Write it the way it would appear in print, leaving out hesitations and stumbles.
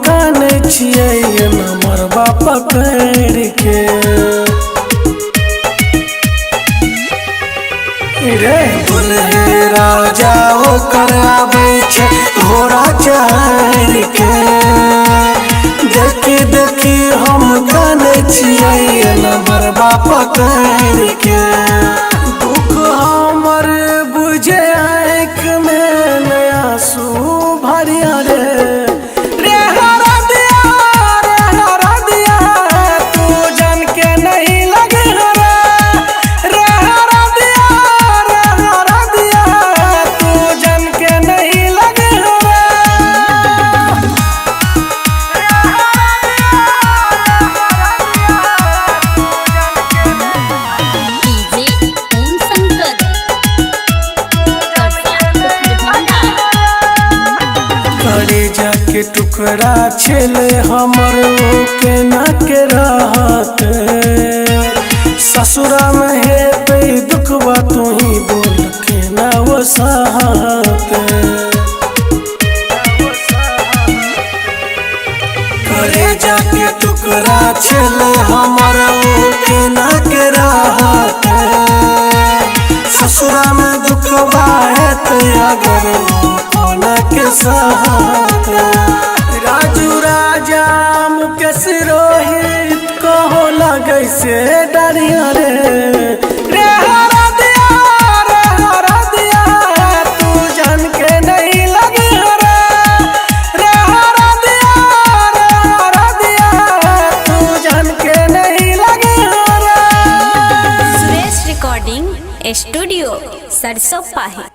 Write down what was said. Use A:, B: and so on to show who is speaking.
A: काने छियै नमर बाप पकड़ के रे दुल्हे राजा होकर आबै छै घोड़ा चढ़ के। देखी देखी हम काने छियै नमर बाप पकड़ के। दुख हमर बुझे आँख में नया आंसू भरिया रे के टुकड़ा छेले हमर के ना के रहत। ससुरा में है पे दुखवा तू ही बोल के ना वो सहत। करे जाके टुकड़ा छेले हमर के ना के रहत। ससुरा में दुखवा है तो अगर कोना के सहत। राजू राजा मुकेश रोहित कहो लगे से डरिया रे हरा दिया तू जान के नहीं लगे रे हरा दिया तू जान के नहीं लगे।
B: सुरेश रिकॉर्डिंग स्टूडियो सरसों पाही।